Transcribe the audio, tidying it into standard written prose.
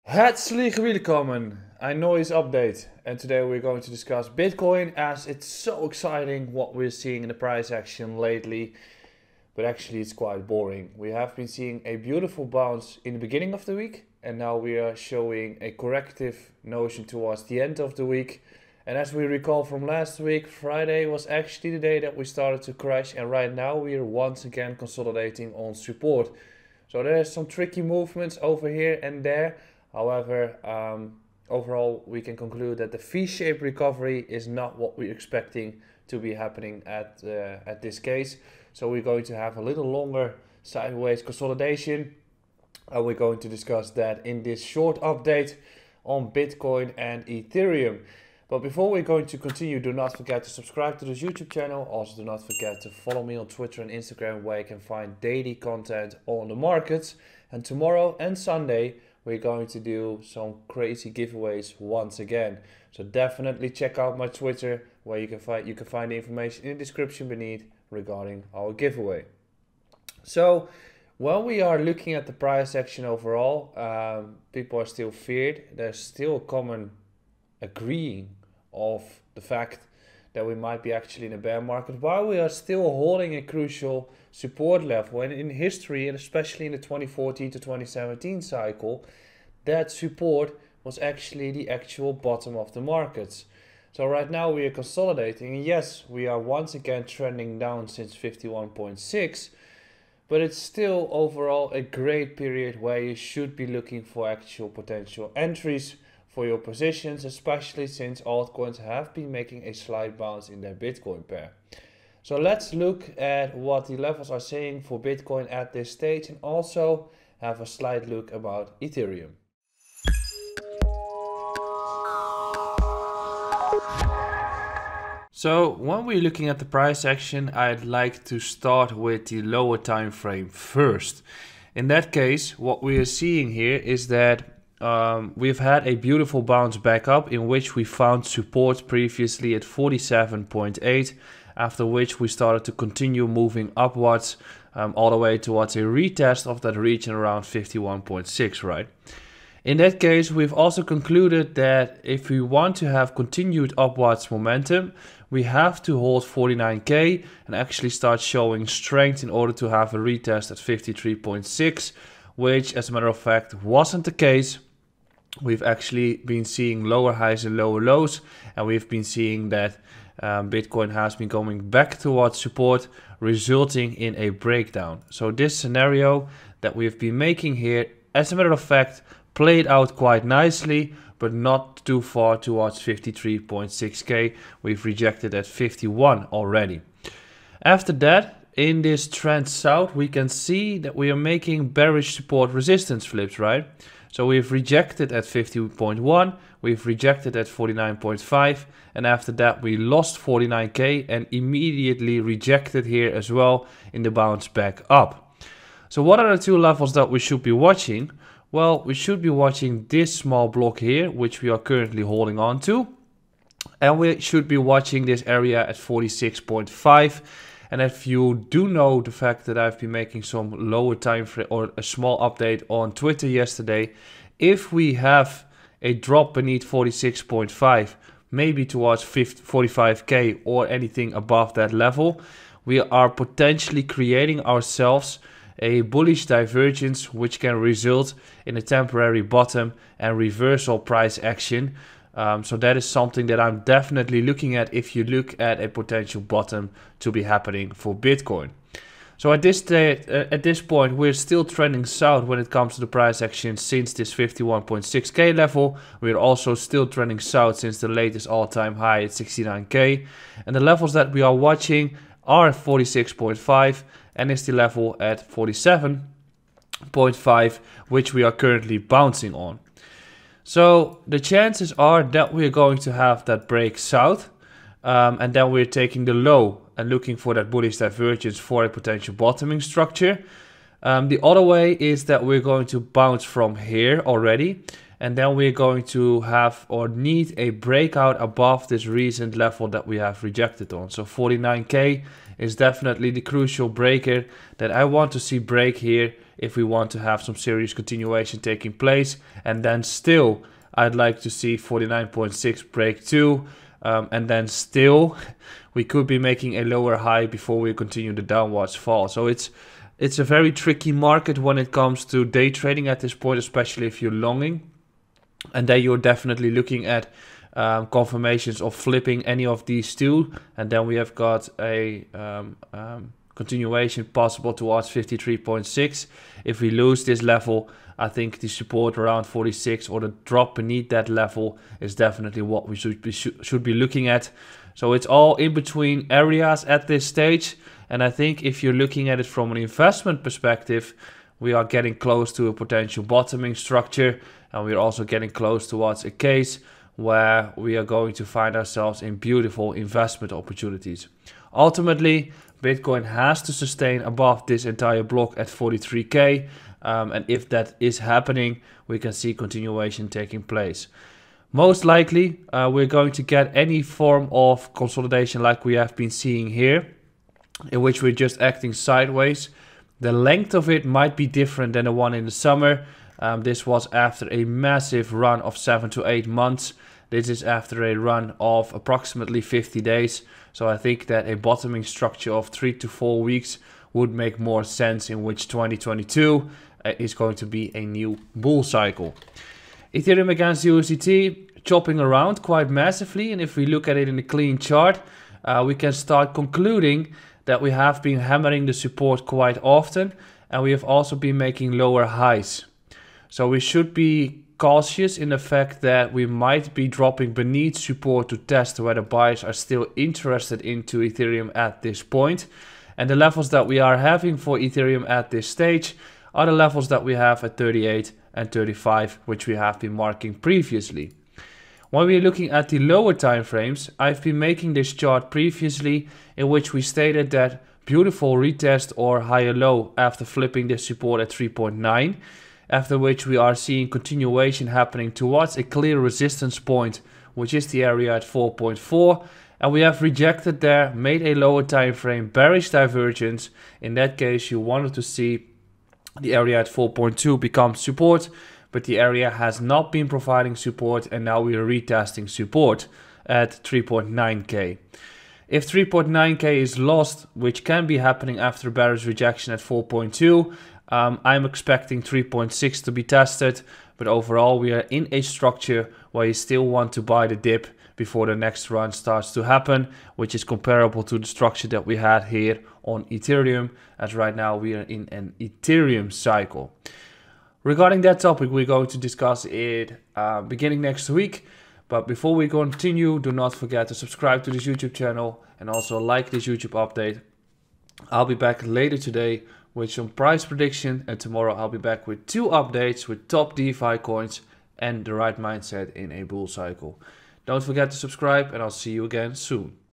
Herzlich willkommen, ein neues update, and today we're going to discuss Bitcoin as it's so exciting what we're seeing in the price action lately, but actually it's quite boring. We have been seeing a beautiful bounce in the beginning of the week, and now we are showing a corrective notion towards the end of the week. And as we recall from last week, Friday was actually the day that we started to crash, and right now we are once again consolidating on support. So there's some tricky movements over here and there. However, overall, we can conclude that the V-shaped recovery is not what we're expecting to be happening at this case. So we're going to have a little longer sideways consolidation. And we're going to discuss that in this short update on Bitcoin and Ethereum. But before we're going to continue, do not forget to subscribe to this YouTube channel. Also, do not forget to follow me on Twitter and Instagram, where you can find daily content on the markets. And tomorrow and Sunday, we're going to do some crazy giveaways once again. So definitely check out my Twitter, where you can find the information in the description beneath regarding our giveaway. So when we are looking at the price action overall, people are still feared. There's still a common agreeing of the fact that we might be actually in a bear market, while we are still holding a crucial support level. And in history, and especially in the 2014 to 2017 cycle, that support was actually the actual bottom of the markets. So right now we are consolidating, and yes, we are once again trending down since 51.6, but it's still overall a great period where you should be looking for actual potential entries for your positions, especially since altcoins have been making a slight bounce in their Bitcoin pair. So let's look at what the levels are saying for Bitcoin at this stage, and also have a slight look about Ethereum. So when we're looking at the price action, I'd like to start with the lower time frame first. In that case, what we are seeing here is that we've had a beautiful bounce back up, in which we found support previously at 47.8, after which we started to continue moving upwards all the way towards a retest of that region around 51.6, right? In that case, we've also concluded that if we want to have continued upwards momentum, we have to hold 49k and actually start showing strength in order to have a retest at 53.6, which, as a matter of fact, wasn't the case. We've actually been seeing lower highs and lower lows, and we've been seeing that Bitcoin has been going back towards support, resulting in a breakdown. So this scenario that we've been making here, as a matter of fact, played out quite nicely, but not too far towards 53.6k. We've rejected at 51 already. After that, in this trend south, we can see that we are making bearish support resistance flips, right? So we've rejected at 50.1, we've rejected at 49.5, and after that we lost 49k and immediately rejected here as well in the bounce back up. So what are the two levels that we should be watching? Well, we should be watching this small block here, which we are currently holding on to, and we should be watching this area at 46.5. And if you do know the fact that I've been making some lower time frame or a small update on Twitter yesterday, if we have a drop beneath 46.5, maybe towards 45k or anything above that level, we are potentially creating ourselves a bullish divergence, which can result in a temporary bottom and reversal price action. So that is something that I'm definitely looking at if you look at a potential bottom to be happening for Bitcoin. So at this point, we're still trending south when it comes to the price action since this 51.6k level. We're also still trending south since the latest all-time high at 69k. And the levels that we are watching are 46.5 and is the level at 47.5, which we are currently bouncing on. So the chances are that we're going to have that break south, and then we're taking the low and looking for that bullish divergence for a potential bottoming structure. The other way is that we're going to bounce from here already, and then we're going to have or need a breakout above this recent level that we have rejected on. So 49k is definitely the crucial breaker that I want to see break here if we want to have some serious continuation taking place. And then still, I'd like to see 49.6 break too. And then still, we could be making a lower high before we continue the downwards fall. So it's a very tricky market when it comes to day trading at this point, especially if you're longing. And then you're definitely looking at confirmations of flipping any of these two. And then we have got a continuation possible towards 53.6. If we lose this level, I think the support around 46 or the drop beneath that level is definitely what we should be looking at. So it's all in between areas at this stage. And I think if you're looking at it from an investment perspective, we are getting close to a potential bottoming structure. And we're also getting close towards a case where we are going to find ourselves in beautiful investment opportunities. Ultimately, Bitcoin has to sustain above this entire block at 43K. And if that is happening, we can see continuation taking place. Most likely, we're going to get any form of consolidation like we have been seeing here, in which we're just acting sideways. The length of it might be different than the one in the summer. This was after a massive run of 7 to 8 months. This is after a run of approximately 50 days. So I think that a bottoming structure of 3 to 4 weeks would make more sense, in which 2022 is going to be a new bull cycle. Ethereum against USDT chopping around quite massively. And if we look at it in a clean chart, we can start concluding that we have been hammering the support quite often. And we have also been making lower highs. So we should be cautious in the fact that we might be dropping beneath support to test whether buyers are still interested into Ethereum at this point. And the levels that we are having for Ethereum at this stage are the levels that we have at 38 and 35, which we have been marking previously. When we're looking at the lower time frames, I've been making this chart previously, in which we stated that beautiful retest or higher low after flipping this support at 3.9. After which we are seeing continuation happening towards a clear resistance point, which is the area at 4.4. And we have rejected there, made a lower time frame bearish divergence. In that case, you wanted to see the area at 4.2 become support, but the area has not been providing support, and now we are retesting support at 3.9k. If 3.9k is lost, which can be happening after bearish rejection at 4.2, I'm expecting 3.6 to be tested, but overall we are in a structure where you still want to buy the dip before the next run starts to happen, which is comparable to the structure that we had here on Ethereum, as right now we are in an Ethereum cycle. Regarding that topic, we're going to discuss it beginning next week. But before we continue, do not forget to subscribe to this YouTube channel and also like this YouTube update. I'll be back later today with some price prediction, and tomorrow I'll be back with 2 updates with top DeFi coins and the right mindset in a bull cycle. Don't forget to subscribe, and I'll see you again soon.